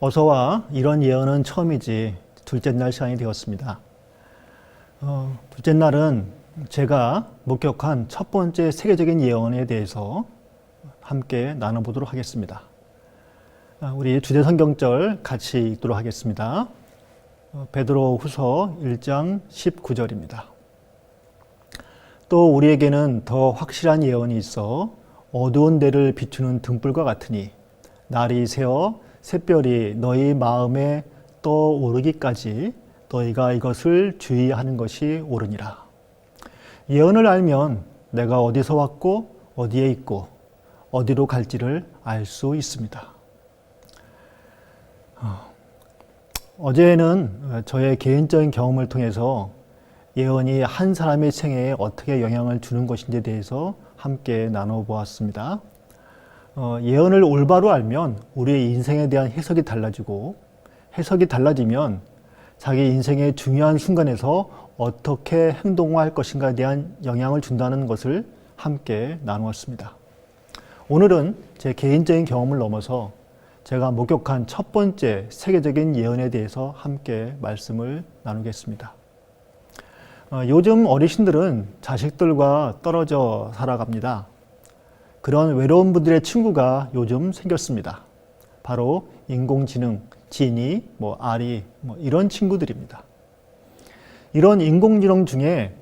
어서와. 이런 예언은 처음이지. 둘째 날 시간이 되었습니다. 둘째 날은 제가 목격한 첫 번째 세계적인 예언에 대해서 함께 나눠보도록 하겠습니다. 우리 주제 성경절 같이 읽도록 하겠습니다. 베드로 후서 1장 19절입니다. 또 우리에게는 더 확실한 예언이 있어 어두운 데를 비추는 등불과 같으니 날이 새어 샛별이 너희 마음에 떠오르기까지 너희가 이것을 주의하는 것이 옳으니라. 예언을 알면 내가 어디서 왔고 어디에 있고 어디로 갈지를 알 수 있습니다. 어제는 저의 개인적인 경험을 통해서 예언이 한 사람의 생애에 어떻게 영향을 주는 것인지에 대해서 함께 나눠보았습니다. 예언을 올바로 알면 우리의 인생에 대한 해석이 달라지고, 해석이 달라지면 자기 인생의 중요한 순간에서 어떻게 행동할 것인가에 대한 영향을 준다는 것을 함께 나누었습니다. 오늘은 제 개인적인 경험을 넘어서 제가 목격한 첫 번째 세계적인 예언에 대해서 함께 말씀을 나누겠습니다. 요즘 어르신들은 자식들과 떨어져 살아갑니다. 그런 외로운 분들의 친구가 요즘 생겼습니다. 바로 인공지능, 지니, 아리, 이런 친구들입니다. 이런 인공지능 중에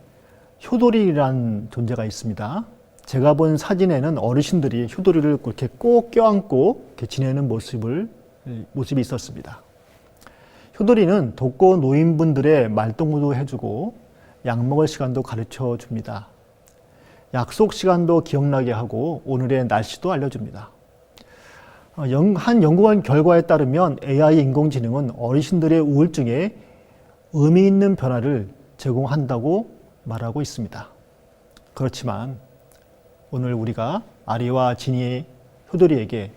효도리라는 존재가 있습니다. 제가 본 사진에는 어르신들이 효도리를 그렇게 꼭 껴안고 이렇게 지내는 모습이 있었습니다. 효도리는 독거 노인분들의 말동무도 해주고 약 먹을 시간도 가르쳐 줍니다. 약속 시간도 기억나게 하고 오늘의 날씨도 알려줍니다. 한 연구원 결과에 따르면 AI 인공지능은 어르신들의 우울증에 의미 있는 변화를 제공한다고 말하고 있습니다. 그렇지만 오늘 우리가 아리와 지니, 효도리에게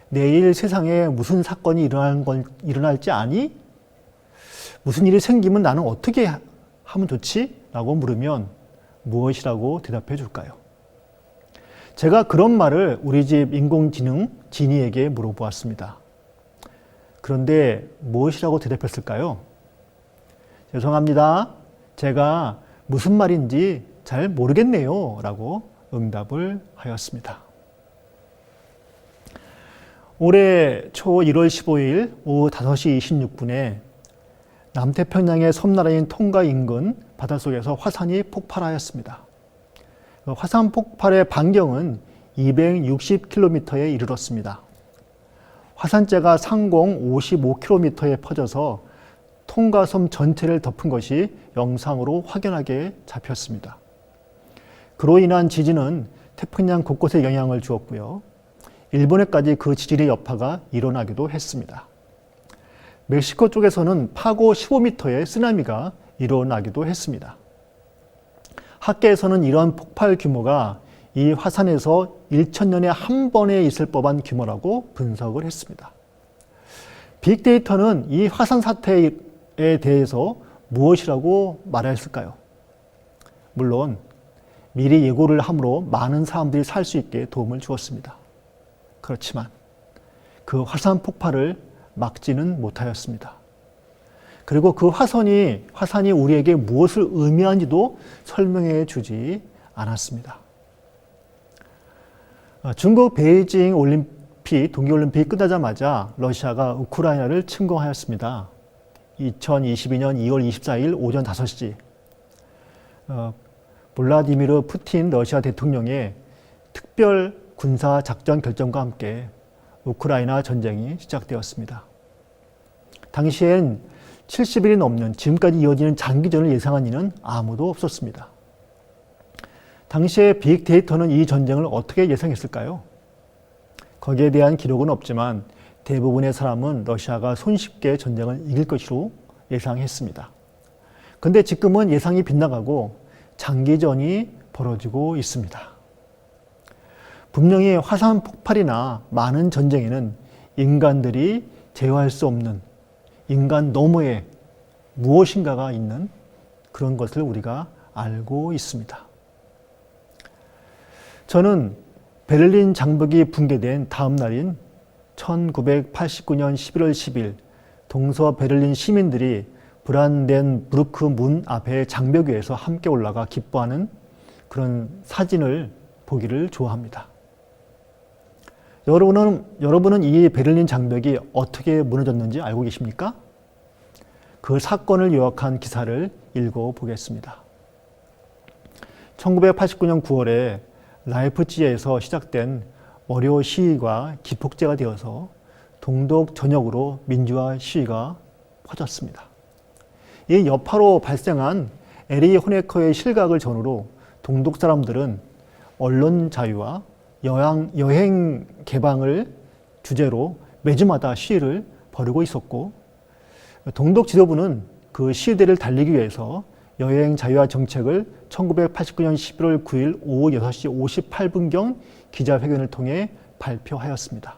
내일 세상에 무슨 사건이 일어날지 아니? 무슨 일이 생기면 나는 어떻게 하면 좋지? 라고 물으면 무엇이라고 대답해 줄까요? 제가 그런 말을 우리 집 인공지능 지니에게 물어보았습니다. 그런데 무엇이라고 대답했을까요? 죄송합니다. 제가 무슨 말인지 잘 모르겠네요. 라고 응답을 하였습니다. 올해 초 1월 15일 오후 5시 26분에 남태평양의 섬나라인 통가 인근 바닷속에서 화산이 폭발하였습니다. 화산 폭발의 반경은 260km에 이르렀습니다. 화산재가 상공 55km에 퍼져서 통가섬 전체를 덮은 것이 영상으로 확연하게 잡혔습니다. 그로 인한 지진은 태평양 곳곳에 영향을 주었고요. 일본에까지 그 지진의 여파가 일어나기도 했습니다. 멕시코 쪽에서는 파고 15m의 쓰나미가 일어나기도 했습니다. 학계에서는 이러한 폭발 규모가 이 화산에서 1000년에 한 번에 있을 법한 규모라고 분석을 했습니다. 빅데이터는 이 화산 사태에 대해서 무엇이라고 말했을까요? 물론 미리 예고를 함으로 많은 사람들이 살 수 있게 도움을 주었습니다. 그렇지만 그 화산 폭발을 막지는 못하였습니다. 그리고 그 화산이 우리에게 무엇을 의미하는지도 설명해 주지 않았습니다. 중국 베이징 올림픽, 동계올림픽이 끝나자마자 러시아가 우크라이나를 침공하였습니다. 2022년 2월 24일 오전 5시 블라디미르 푸틴 러시아 대통령의 특별 군사 작전 결정과 함께 우크라이나 전쟁이 시작되었습니다. 당시엔 70일이 넘는 지금까지 이어지는 장기전을 예상한 이는 아무도 없었습니다. 당시에 빅데이터는 이 전쟁을 어떻게 예상했을까요? 거기에 대한 기록은 없지만 대부분의 사람은 러시아가 손쉽게 전쟁을 이길 것으로 예상했습니다. 그런데 지금은 예상이 빗나가고 장기전이 벌어지고 있습니다. 분명히 화산 폭발이나 많은 전쟁에는 인간들이 제어할 수 없는 인간 너머에 무엇인가가 있는 그런 것을 우리가 알고 있습니다. 저는 베를린 장벽이 붕괴된 다음 날인 1989년 11월 10일 동서 베를린 시민들이 브란덴부르크 문 앞에 장벽 위에서 함께 올라가 기뻐하는 그런 사진을 보기를 좋아합니다. 여러분은 이 베를린 장벽이 어떻게 무너졌는지 알고 계십니까? 그 사건을 요약한 기사를 읽어보겠습니다. 1989년 9월에 라이프치히에서 시작된 월요 시위가 기폭제가 되어서 동독 전역으로 민주화 시위가 퍼졌습니다. 이 여파로 발생한 에리 호네커의 실각을 전후로 동독 사람들은 언론 자유와 여행 개방을 주제로 매주마다 시위를 벌이고 있었고, 동독 지도부는 그 시위대를 달리기 위해서 여행 자유화 정책을 1989년 11월 9일 오후 6시 58분경 기자회견을 통해 발표하였습니다.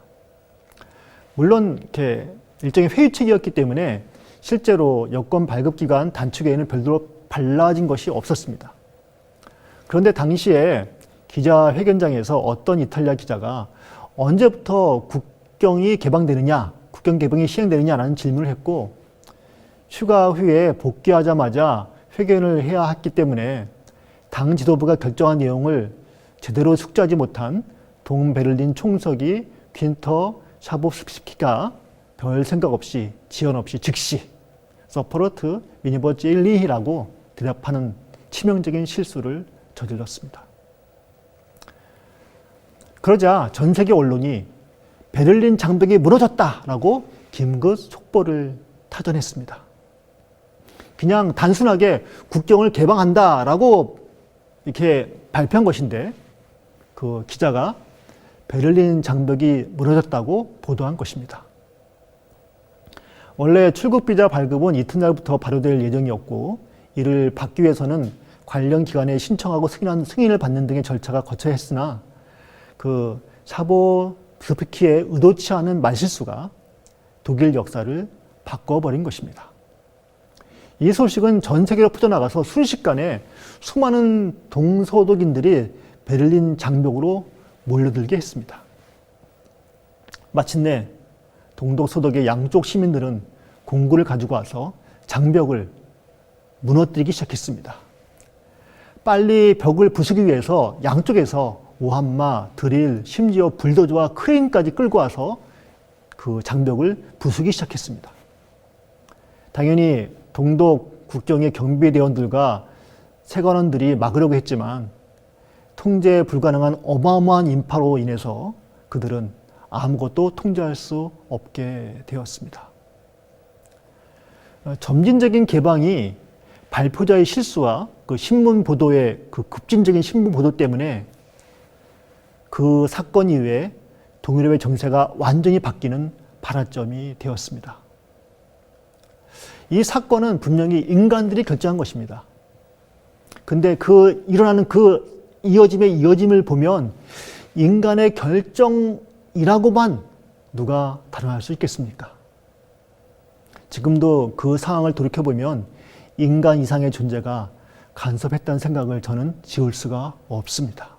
물론 이렇게 일종의 회유책이었기 때문에 실제로 여권 발급 기간 단축에는 별도로 달라진 것이 없었습니다. 그런데 당시에 기자회견장에서 어떤 이탈리아 기자가 언제부터 국경이 개방되느냐, 국경 개방이 시행되느냐라는 질문을 했고, 휴가 후에 복귀하자마자 회견을 해야 했기 때문에 당 지도부가 결정한 내용을 제대로 숙지하지 못한 동베를린 총석이 퀸터 샤보스키가 별 생각 없이 지연 없이 즉시 서포르트 위니버찔리히라고 대답하는 치명적인 실수를 저질렀습니다. 그러자 전 세계 언론이 베를린 장벽이 무너졌다라고 김긋 속보를 타전했습니다. 그냥 단순하게 국경을 개방한다라고 이렇게 발표한 것인데 그 기자가 베를린 장벽이 무너졌다고 보도한 것입니다. 원래 출국 비자 발급은 이튿날부터 발효될 예정이었고, 이를 받기 위해서는 관련 기관에 신청하고 승인을 받는 등의 절차가 거쳐야 했으나 그 샤보스키의 의도치 않은 말실수가 독일 역사를 바꿔버린 것입니다. 이 소식은 전 세계로 퍼져나가서 순식간에 수많은 동서독인들이 베를린 장벽으로 몰려들게 했습니다. 마침내 동독 서독의 양쪽 시민들은 공구를 가지고 와서 장벽을 무너뜨리기 시작했습니다. 빨리 벽을 부수기 위해서 양쪽에서 오한마, 드릴, 심지어 불도저와 크레인까지 끌고 와서 그 장벽을 부수기 시작했습니다. 당연히 동독 국경의 경비대원들과 세관원들이 막으려고 했지만 통제 불가능한 어마어마한 인파로 인해서 그들은 아무것도 통제할 수 없게 되었습니다. 점진적인 개방이 발표자의 실수와 그 신문 보도의 그 급진적인 신문 보도 때문에 그 사건 이후에 동유럽의 정세가 완전히 바뀌는 발화점이 되었습니다. 이 사건은 분명히 인간들이 결정한 것입니다. 근데 일어나는 그 이어짐을 보면 인간의 결정이라고만 누가 단언할 수 있겠습니까? 지금도 그 상황을 돌이켜보면 인간 이상의 존재가 간섭했다는 생각을 저는 지울 수가 없습니다.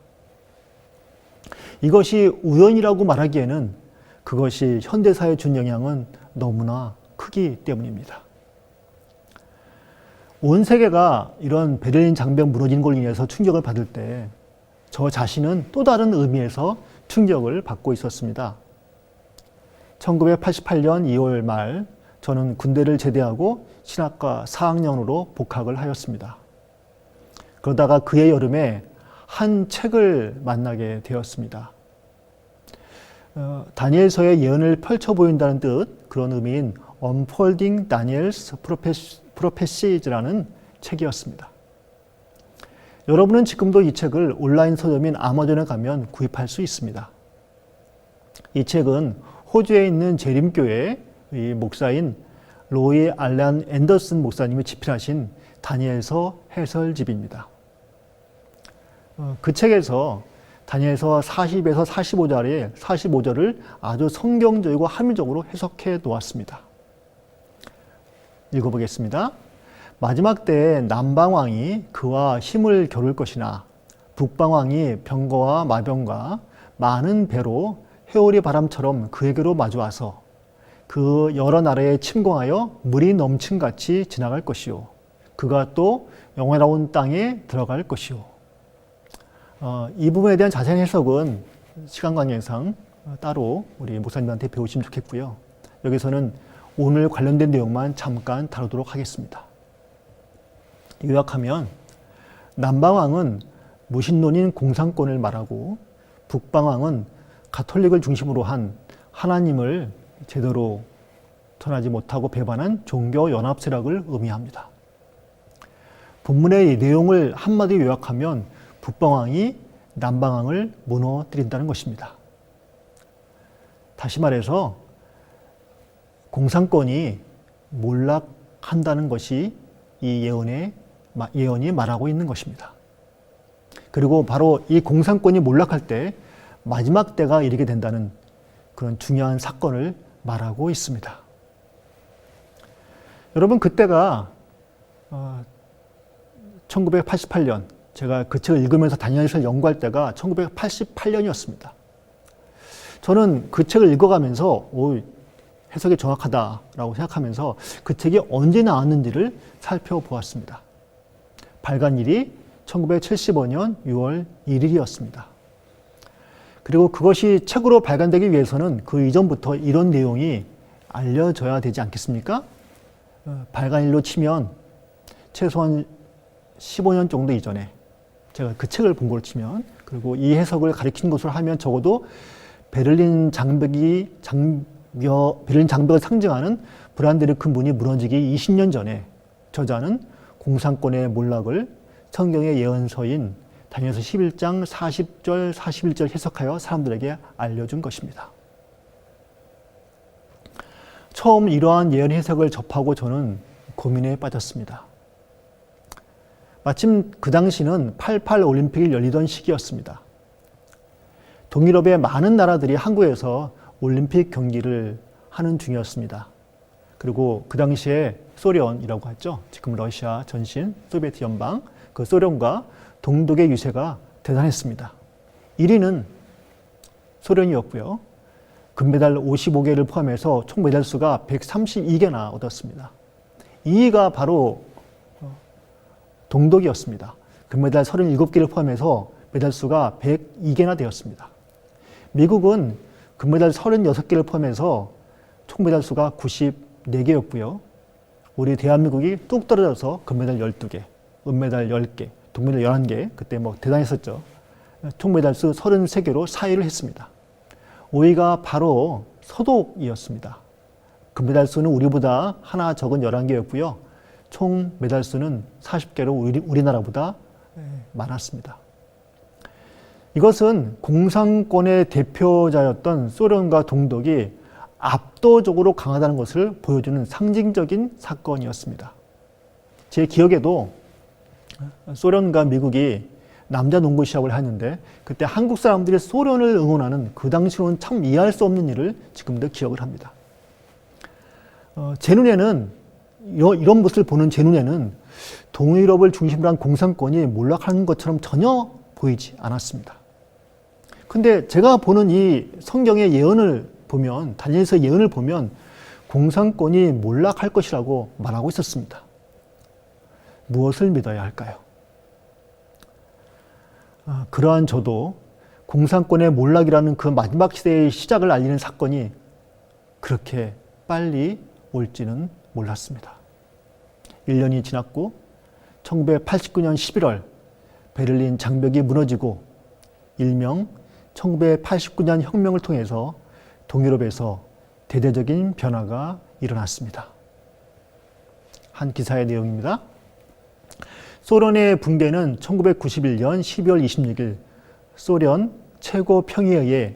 이것이 우연이라고 말하기에는 그것이 현대사에 준 영향은 너무나 크기 때문입니다. 온 세계가 이런 베를린 장벽 무너진 걸로 인해서 충격을 받을 때 저 자신은 또 다른 의미에서 충격을 받고 있었습니다. 1988년 2월 말 저는 군대를 제대하고 신학과 4학년으로 복학을 하였습니다. 그러다가 그해 여름에 한 책을 만나게 되었습니다. 다니엘서의 예언을 펼쳐 보인다는 뜻, 그런 의미인 Unfolding Daniel's Prophesies라는 책이었습니다. 여러분은 지금도 이 책을 온라인 서점인 아마존에 가면 구입할 수 있습니다. 이 책은 호주에 있는 재림교회 목사인 로이 알렌 앤더슨 목사님이 집필하신 다니엘서 해설집입니다. 그 책에서 다니엘서 40에서 45절을 아주 성경적이고 합리적으로 해석해 놓았습니다. 읽어보겠습니다. 마지막 때에 남방왕이 그와 힘을 겨룰 것이나 북방왕이 병거와 마병과 많은 배로 회오리 바람처럼 그에게로 마주와서 그 여러 나라에 침공하여 물이 넘친같이 지나갈 것이요. 그가 또 영원로운 땅에 들어갈 것이요. 이 부분에 대한 자세한 해석은 시간 관계상 따로 우리 목사님한테 배우시면 좋겠고요. 여기서는 오늘 관련된 내용만 잠깐 다루도록 하겠습니다. 요약하면 남방왕은 무신론인 공산권을 말하고 북방왕은 가톨릭을 중심으로 한 하나님을 제대로 전하지 못하고 배반한 종교 연합 세력을 의미합니다. 본문의 내용을 한마디로 요약하면 북방왕이 남방왕을 무너뜨린다는 것입니다. 다시 말해서 공산권이 몰락한다는 것이 이 예언이 말하고 있는 것입니다. 그리고 바로 이 공산권이 몰락할 때 마지막 때가 이르게 된다는 그런 중요한 사건을 말하고 있습니다. 여러분, 그때가 1988년, 제가 그 책을 읽으면서 다니엘서를 연구할 때가 1988년이었습니다. 저는 그 책을 읽어가면서 해석이 정확하다라고 생각하면서 그 책이 언제 나왔는지를 살펴보았습니다. 발간일이 1975년 6월 1일이었습니다. 그리고 그것이 책으로 발간되기 위해서는 그 이전부터 이런 내용이 알려져야 되지 않겠습니까? 발간일로 치면 최소한 15년 정도 이전에 제가 그 책을 본 걸로 치면, 그리고 이 해석을 가리킨 것으로 하면 적어도 베를린 장벽을 상징하는 브란데르크 문이 무너지기 20년 전에 저자는 공산권의 몰락을 성경의 예언서인 다니엘서 11장 40절 41절 해석하여 사람들에게 알려준 것입니다. 처음 이러한 예언 해석을 접하고 저는 고민에 빠졌습니다. 마침 그 당시는 88 올림픽이 열리던 시기였습니다. 동유럽의 많은 나라들이 한국에서 올림픽 경기를 하는 중이었습니다. 그리고 그 당시에 소련이라고 하죠. 지금 러시아 전신 소비에트 연방, 그 소련과 동독의 유세가 대단했습니다. 1위는 소련이었고요. 금메달 55개를 포함해서 총 메달 수가 132개나 얻었습니다. 2위가 바로 동독이었습니다. 금메달 37개를 포함해서 메달 수가 102개나 되었습니다. 미국은 금메달 36개를 포함해서 총 메달 수가 94개였고요. 우리 대한민국이 뚝 떨어져서 금메달 12개, 은메달 10개, 동메달 11개, 그때 대단했었죠. 총 메달 수 33개로 4위를 했습니다. 5위가 바로 서독이었습니다. 금메달 수는 우리보다 하나 적은 11개였고요. 총 메달 수는 40개로 우리나라보다 많았습니다. 이것은 공산권의 대표자였던 소련과 동독이 압도적으로 강하다는 것을 보여주는 상징적인 사건이었습니다. 제 기억에도 소련과 미국이 남자 농구 시합을 했는데 그때 한국 사람들이 소련을 응원하는, 그 당시로는 참 이해할 수 없는 일을 지금도 기억을 합니다. 제 눈에는 이런 모습을 보는 제 눈에는 동유럽을 중심으로 한 공산권이 몰락하는 것처럼 전혀 보이지 않았습니다. 근데 제가 보는 이 성경의 예언을 보면, 다니엘서 예언을 보면 공산권이 몰락할 것이라고 말하고 있었습니다. 무엇을 믿어야 할까요? 그러한 저도 공산권의 몰락이라는 그 마지막 시대의 시작을 알리는 사건이 그렇게 빨리 올지는 몰랐습니다. 1년이 지났고 1989년 11월 베를린 장벽이 무너지고 일명 1989년 혁명을 통해서 동유럽에서 대대적인 변화가 일어났습니다. 한 기사의 내용입니다. 소련의 붕괴는 1991년 12월 26일 소련 최고 평의회의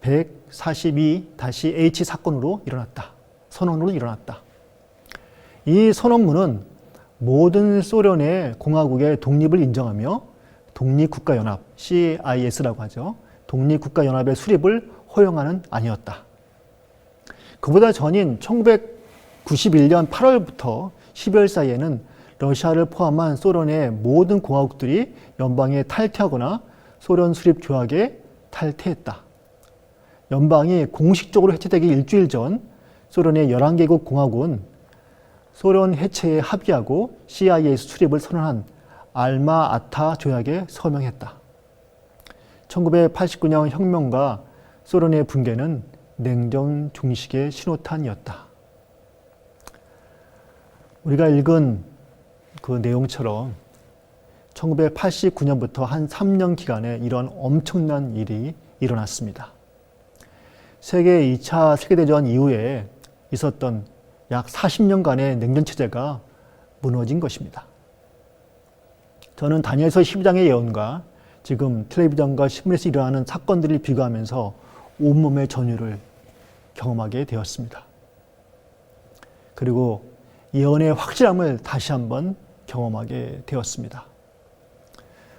142-H 사건으로 일어났다. 선언으로 일어났다. 이 선언문은 모든 소련의 공화국의 독립을 인정하며 독립국가연합, CIS라고 하죠. 독립국가연합의 수립을 허용하는 안이었다. 그보다 전인 1991년 8월부터 12월 사이에는 러시아를 포함한 소련의 모든 공화국들이 연방에 탈퇴하거나 소련 수립 조약에 탈퇴했다. 연방이 공식적으로 해체되기 일주일 전 소련의 11개국 공화국은 소련 해체에 합의하고 CIA 수출입을 선언한 알마-아타 조약에 서명했다. 1989년 혁명과 소련의 붕괴는 냉전 종식의 신호탄이었다. 우리가 읽은 그 내용처럼 1989년부터 한 3년 기간에 이런 엄청난 일이 일어났습니다. 세계 2차 세계대전 이후에 있었던 약 40년간의 냉전체제가 무너진 것입니다. 저는 다니엘서 12장의 예언과 지금 텔레비전과 신문에서 일어나는 사건들을 비교하면서 온몸의 전율을 경험하게 되었습니다. 그리고 예언의 확실함을 다시 한번 경험하게 되었습니다.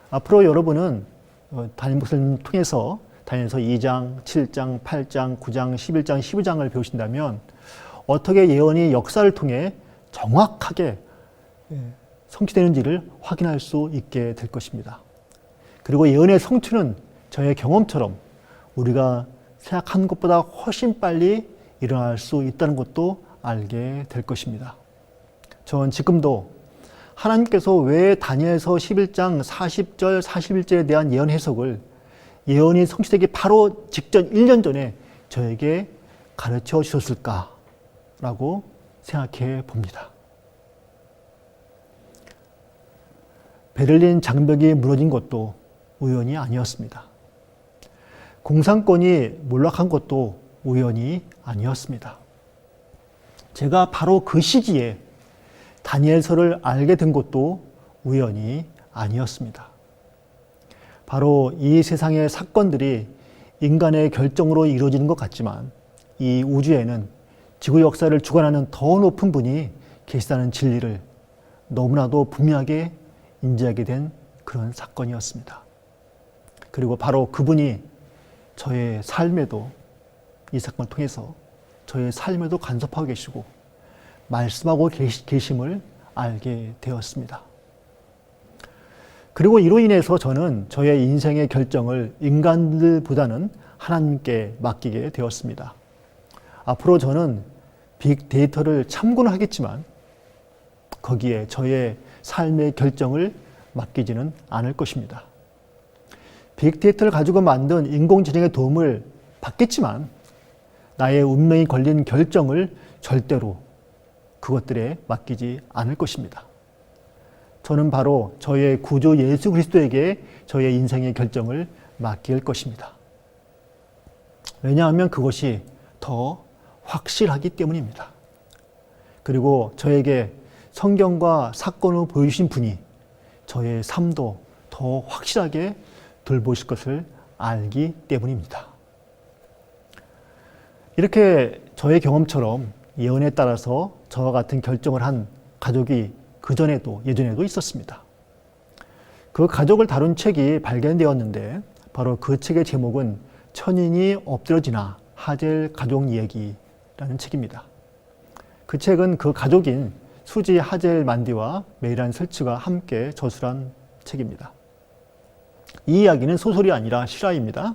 앞으로 여러분은 담임 목사님 통해서 다니엘서 2장, 7장, 8장, 9장, 11장, 12장을 배우신다면 어떻게 예언이 역사를 통해 정확하게 성취되는지를 확인할 수 있게 될 것입니다. 그리고 예언의 성취는 저의 경험처럼 우리가 생각한 것보다 훨씬 빨리 일어날 수 있다는 것도 알게 될 것입니다. 전 지금도 하나님께서 왜 다니엘서 11장 40절, 41절에 대한 예언 해석을 예언이 성취되기 바로 직전 1년 전에 저에게 가르쳐 주셨을까라고 생각해 봅니다. 베를린 장벽이 무너진 것도 우연이 아니었습니다. 공산권이 몰락한 것도 우연이 아니었습니다. 제가 바로 그 시기에 다니엘서를 알게 된 것도 우연이 아니었습니다. 바로 이 세상의 사건들이 인간의 결정으로 이루어지는 것 같지만 이 우주에는 지구 역사를 주관하는 더 높은 분이 계시다는 진리를 너무나도 분명하게 인지하게 된 그런 사건이었습니다. 그리고 바로 그분이 저의 삶에도 이 사건을 통해서 저의 삶에도 간섭하고 계시고 말씀하고 계심을 알게 되었습니다. 그리고 이로 인해서 저는 저의 인생의 결정을 인간들보다는 하나님께 맡기게 되었습니다. 앞으로 저는 빅데이터를 참고는 하겠지만 거기에 저의 삶의 결정을 맡기지는 않을 것입니다. 빅데이터를 가지고 만든 인공지능의 도움을 받겠지만 나의 운명이 걸린 결정을 절대로 그것들에 맡기지 않을 것입니다. 저는 바로 저의 구주 예수 그리스도에게 저의 인생의 결정을 맡길 것입니다. 왜냐하면 그것이 더 확실하기 때문입니다. 그리고 저에게 성경과 사건을 보여주신 분이 저의 삶도 더 확실하게 돌보실 것을 알기 때문입니다. 이렇게 저의 경험처럼 예언에 따라서 저와 같은 결정을 한 가족이 그전에도 예전에도 있었습니다. 그 가족을 다룬 책이 발견되었는데 바로 그 책의 제목은 천인이 엎드러지나 하젤 가족 이야기라는 책입니다. 그 책은 그 가족인 수지 하젤 만디와 메이란 설츠가 함께 저술한 책입니다. 이 이야기는 소설이 아니라 실화입니다.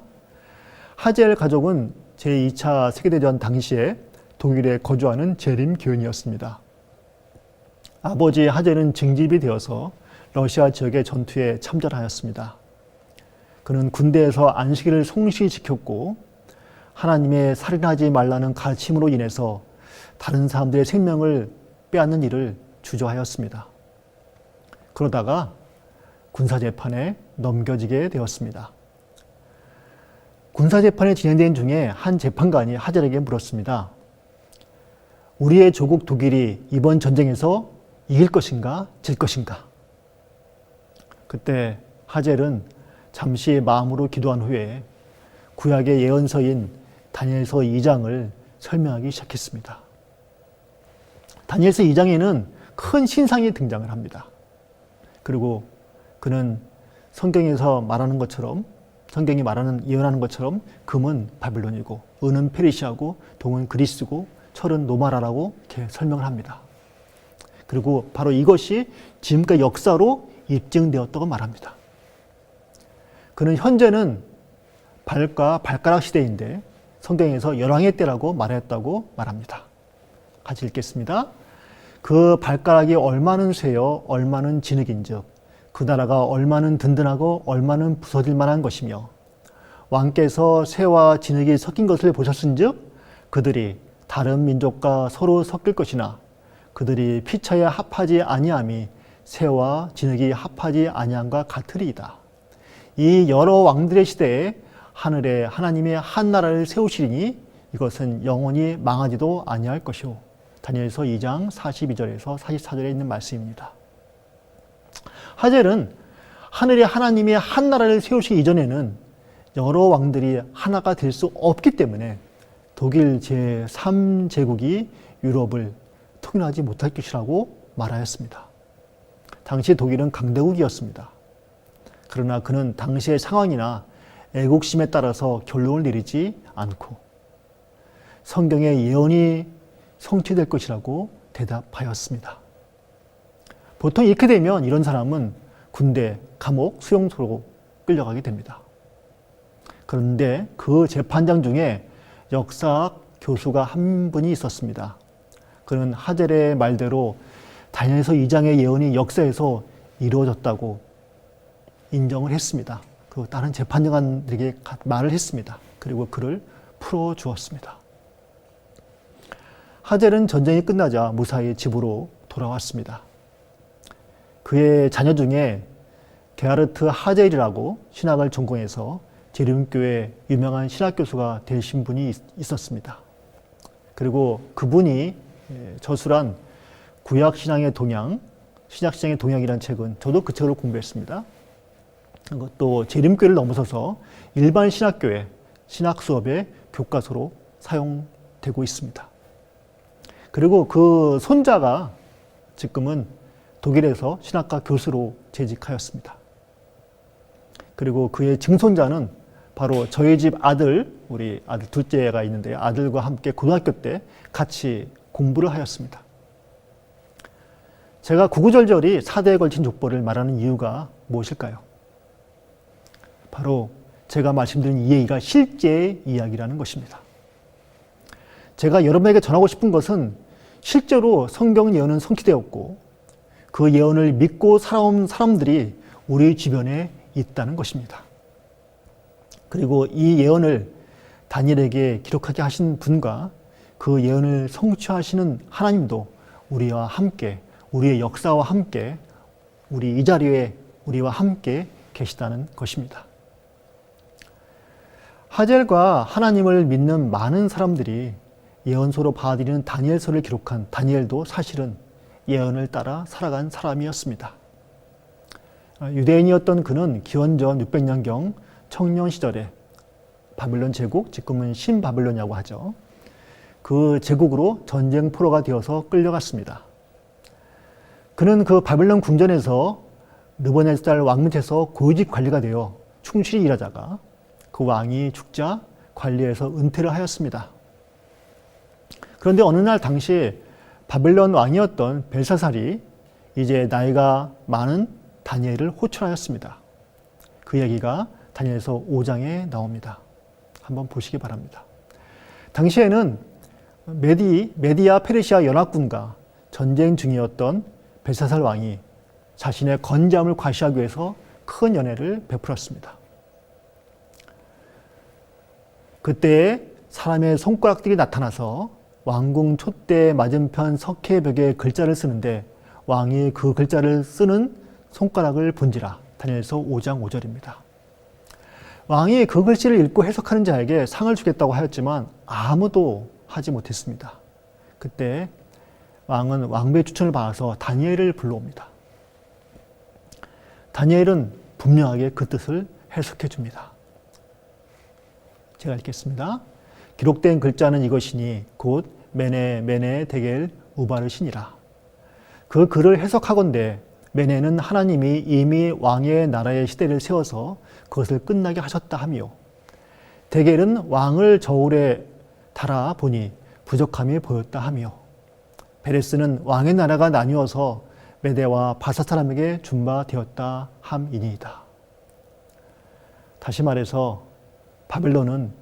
하젤 가족은 제2차 세계대전 당시에 독일에 거주하는 재림 교인이었습니다. 아버지 하젤은 징집이 되어서 러시아 지역의 전투에 참전하였습니다. 그는 군대에서 안식일을 성실히 지켰고 하나님의 살인하지 말라는 가르침으로 인해서 다른 사람들의 생명을 빼앗는 일을 주저하였습니다. 그러다가 군사재판에 넘겨지게 되었습니다. 군사재판이 진행된 중에 한 재판관이 하젤에게 물었습니다. 우리의 조국 독일이 이번 전쟁에서 이길 것인가 질 것인가? 그때 하젤은 잠시 마음으로 기도한 후에 구약의 예언서인 다니엘서 2장을 설명하기 시작했습니다. 다니엘서 2장에는 큰 신상이 등장을 합니다. 그리고 그는 성경에서 말하는 것처럼 성경이 말하는 예언하는 것처럼 금은 바빌론이고 은은 페르시아고 동은 그리스고 철은 노마라라고 이렇게 설명을 합니다. 그리고 바로 이것이 지금까지 역사로 입증되었다고 말합니다. 그는 현재는 발과 발가락 시대인데 성경에서 열왕의 때라고 말했다고 말합니다. 같이 읽겠습니다. 그 발가락이 얼마는 쇠요 얼마는 진흙인즉 그 나라가 얼마는 든든하고 얼마는 부서질 만한 것이며 왕께서 쇠와 진흙이 섞인 것을 보셨은즉 그들이 다른 민족과 서로 섞일 것이나 그들이 피차에 합하지 아니함이 쇠와 진흙이 합하지 아니함과 같으리이다. 이 여러 왕들의 시대에 하늘에 하나님의 한 나라를 세우시리니 이것은 영원히 망하지도 아니할 것이오. 다니엘서 2장 42절에서 44절에 있는 말씀입니다. 하젤은 하늘에 하나님의 한 나라를 세우시기 이전에는 여러 왕들이 하나가 될 수 없기 때문에 독일 제3제국이 유럽을 통일하지 못할 것이라고 말하였습니다. 당시 독일은 강대국이었습니다. 그러나 그는 당시의 상황이나 애국심에 따라서 결론을 내리지 않고 성경의 예언이 성취될 것이라고 대답하였습니다. 보통 이렇게 되면 이런 사람은 군대, 감옥, 수용소로 끌려가게 됩니다. 그런데 그 재판장 중에 역사학 교수가 한 분이 있었습니다. 그는 하젤의 말대로 다니엘서 2장의 예언이 역사에서 이루어졌다고 인정을 했습니다. 그 다른 재판장들에게 말을 했습니다. 그리고 그를 풀어주었습니다. 하젤은 전쟁이 끝나자 무사히 집으로 돌아왔습니다. 그의 자녀 중에 게하르트 하젤이라고 신학을 전공해서 제림교회 유명한 신학교수가 되신 분이 있었습니다. 그리고 그분이 저술한 구약신앙의 동향, 신약신앙의 동향이라는 책은 저도 그 책으로 공부했습니다. 또 제림교회를 넘어서서 일반 신학교회, 신학 수업의 교과서로 사용되고 있습니다. 그리고 그 손자가 지금은 독일에서 신학과 교수로 재직하였습니다. 그리고 그의 증손자는 바로 저희 집 아들, 우리 아들 둘째가 있는데 아들과 함께 고등학교 때 같이 공부를 하였습니다. 제가 구구절절히 4대에 걸친 족보를 말하는 이유가 무엇일까요? 바로 제가 말씀드린 이 얘기가 실제의 이야기라는 것입니다. 제가 여러분에게 전하고 싶은 것은 실제로 성경 예언은 성취되었고 그 예언을 믿고 살아온 사람들이 우리 주변에 있다는 것입니다. 그리고 이 예언을 다니엘에게 기록하게 하신 분과 그 예언을 성취하시는 하나님도 우리와 함께, 우리의 역사와 함께, 우리 이 자리에 우리와 함께 계시다는 것입니다. 하젤과 하나님을 믿는 많은 사람들이 예언서로 받아들이는 다니엘서를 기록한 다니엘도 사실은 예언을 따라 살아간 사람이었습니다. 유대인이었던 그는 기원전 600년경 청년 시절에 바빌론 제국, 지금은 신바빌론이라고 하죠. 그 제국으로 전쟁 포로가 되어서 끌려갔습니다. 그는 그 바빌론 궁전에서 느부갓네살 왕 밑에서 고위직 관리가 되어 충실히 일하다가 그 왕이 죽자 관리에서 은퇴를 하였습니다. 그런데 어느 날 당시 바벨론 왕이었던 벨사살이 이제 나이가 많은 다니엘을 호출하였습니다. 그 얘기가 다니엘서 5장에 나옵니다. 한번 보시기 바랍니다. 당시에는 메디아 페르시아 연합군과 전쟁 중이었던 벨사살 왕이 자신의 건재함을 과시하기 위해서 큰 연회를 베풀었습니다. 그때 사람의 손가락들이 나타나서 왕궁 촛대 맞은편 석회벽에 글자를 쓰는데 왕이 그 글자를 쓰는 손가락을 본지라. 다니엘서 5장 5절입니다. 왕이 그 글씨를 읽고 해석하는 자에게 상을 주겠다고 하였지만 아무도 하지 못했습니다. 그때 왕은 왕비의 추천을 받아서 다니엘을 불러옵니다. 다니엘은 분명하게 그 뜻을 해석해 줍니다. 제가 읽겠습니다. 기록된 글자는 이것이니 곧 메네 데겔 우바르시니라. 그 글을 해석하건대 메네는 하나님이 이미 왕의 나라의 시대를 세워서 그것을 끝나게 하셨다 하며 데겔은 왕을 저울에 달아 보니 부족함이 보였다 하며 베레스는 왕의 나라가 나뉘어서 메대와 바사 사람에게 준바되었다 함이니이다. 다시 말해서 바벨론은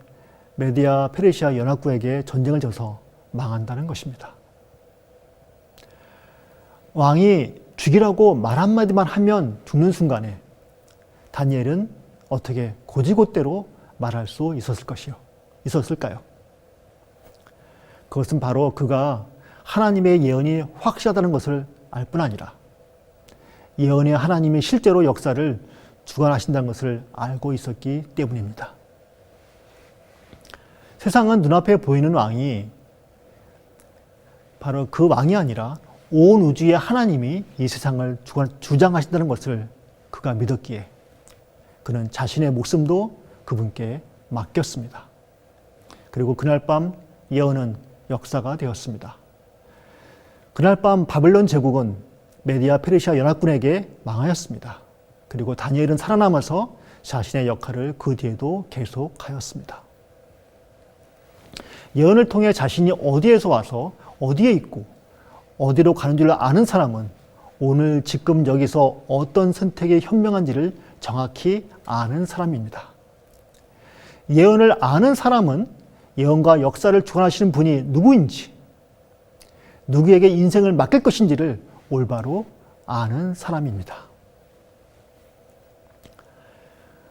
메디아 페르시아 연합국에게 전쟁을 져서 망한다는 것입니다. 왕이 죽이라고 말 한마디만 하면 죽는 순간에 다니엘은 어떻게 고지곳대로 말할 수 있었을까요? 그것은 바로 그가 하나님의 예언이 확실하다는 것을 알 뿐 아니라 예언의 하나님이 실제로 역사를 주관하신다는 것을 알고 있었기 때문입니다. 세상은 눈앞에 보이는 왕이 바로 그 왕이 아니라 온 우주의 하나님이 이 세상을 주장하신다는 것을 그가 믿었기에 그는 자신의 목숨도 그분께 맡겼습니다. 그리고 그날 밤 예언은 역사가 되었습니다. 그날 밤 바벨론 제국은 메디아 페르시아 연합군에게 망하였습니다. 그리고 다니엘은 살아남아서 자신의 역할을 그 뒤에도 계속하였습니다. 예언을 통해 자신이 어디에서 와서 어디에 있고 어디로 가는 줄 아는 사람은 오늘 지금 여기서 어떤 선택이 현명한지를 정확히 아는 사람입니다. 예언을 아는 사람은 예언과 역사를 주관하시는 분이 누구인지, 누구에게 인생을 맡길 것인지를 올바로 아는 사람입니다.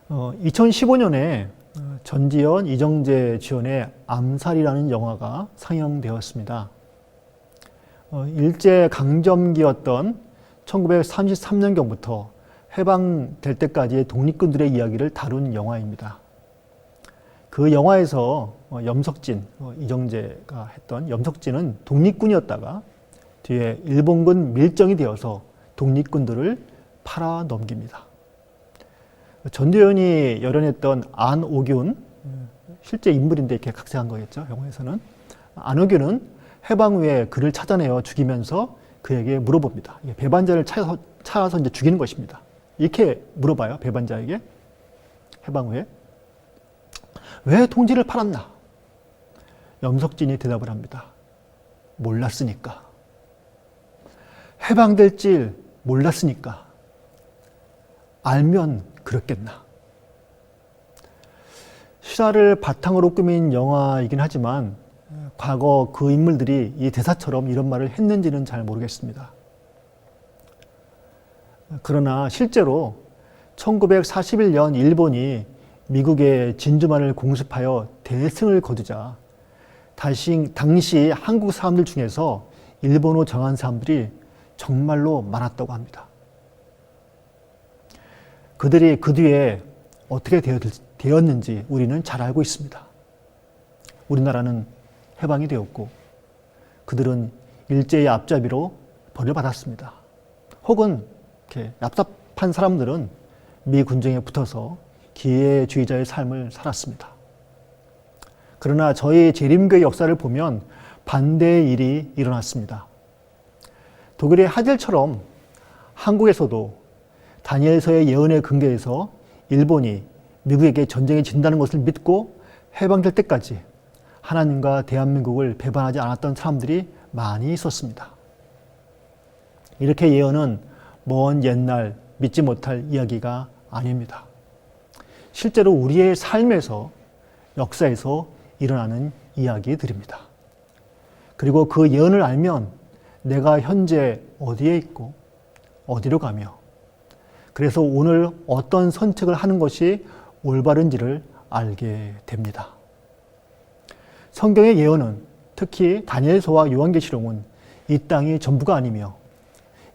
2015년에 전지현, 이정재 주연의 암살이라는 영화가 상영되었습니다. 일제강점기였던 1933년경부터 해방될 때까지의 독립군들의 이야기를 다룬 영화입니다. 그 영화에서 염석진, 이정재가 했던 염석진은 독립군이었다가 뒤에 일본군 밀정이 되어서 독립군들을 팔아넘깁니다. 전두현이 열연했던 안옥윤, 실제 인물인데 이렇게 각색한 거겠죠, 영화에서는. 안옥윤은 해방 후에 그를 찾아내어 죽이면서 그에게 물어봅니다. 배반자를 찾아서 이제 죽이는 것입니다. 이렇게 물어봐요, 배반자에게. 해방 후에. 왜 동지를 팔았나? 염석진이 대답을 합니다. 몰랐으니까. 해방될 줄 몰랐으니까. 알면 그랬겠나. 실화를 바탕으로 꾸민 영화이긴 하지만 과거 그 인물들이 이 대사처럼 이런 말을 했는지는 잘 모르겠습니다. 그러나 실제로 1941년 일본이 미국의 진주만을 공습하여 대승을 거두자 당시 한국 사람들 중에서 일본어 정한 사람들이 정말로 많았다고 합니다. 그들이 그 뒤에 어떻게 되었는지 우리는 잘 알고 있습니다. 우리나라는 해방이 되었고 그들은 일제의 앞잡이로 벌을 받았습니다. 혹은 이렇게 얍삽한 사람들은 미 군정에 붙어서 기회주의자의 삶을 살았습니다. 그러나 저희 재림교회 역사를 보면 반대의 일이 일어났습니다. 독일의 하젤처럼 한국에서도 다니엘서의 예언의 근거에서 일본이 미국에게 전쟁에 진다는 것을 믿고 해방될 때까지 하나님과 대한민국을 배반하지 않았던 사람들이 많이 있었습니다. 이렇게 예언은 먼 옛날 믿지 못할 이야기가 아닙니다. 실제로 우리의 삶에서 역사에서 일어나는 이야기들입니다. 그리고 그 예언을 알면 내가 현재 어디에 있고 어디로 가며 그래서 오늘 어떤 선택을 하는 것이 올바른지를 알게 됩니다. 성경의 예언은 특히 다니엘서와 요한계시록은 이 땅이 전부가 아니며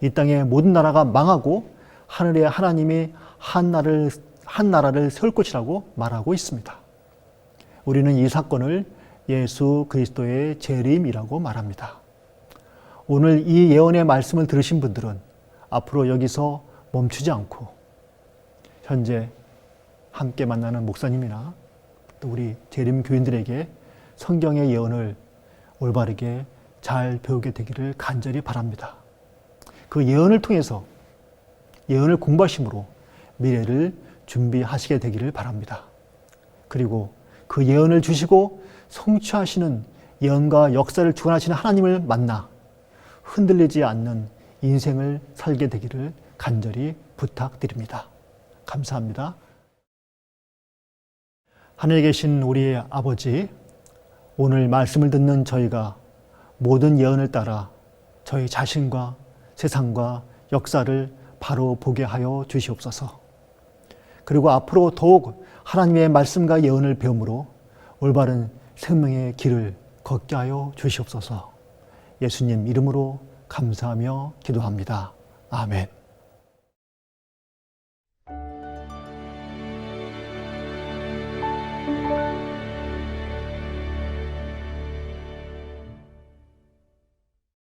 이 땅의 모든 나라가 망하고 하늘의 하나님이 한 나라를 세울 것이라고 말하고 있습니다. 우리는 이 사건을 예수 그리스도의 재림이라고 말합니다. 오늘 이 예언의 말씀을 들으신 분들은 앞으로 여기서 멈추지 않고 현재 함께 만나는 목사님이나 또 우리 재림 교인들에게 성경의 예언을 올바르게 잘 배우게 되기를 간절히 바랍니다. 그 예언을 통해서 예언을 공부하심으로 미래를 준비하시게 되기를 바랍니다. 그리고 그 예언을 주시고 성취하시는 예언과 역사를 주관하시는 하나님을 만나 흔들리지 않는 인생을 살게 되기를 간절히 부탁드립니다. 감사합니다. 하늘에 계신 우리 아버지, 오늘 말씀을 듣는 저희가 모든 예언을 따라 저희 자신과 세상과 역사를 바로 보게 하여 주시옵소서. 그리고 앞으로 더욱 하나님의 말씀과 예언을 배움으로 올바른 생명의 길을 걷게 하여 주시옵소서. 예수님 이름으로 감사하며 기도합니다. 아멘.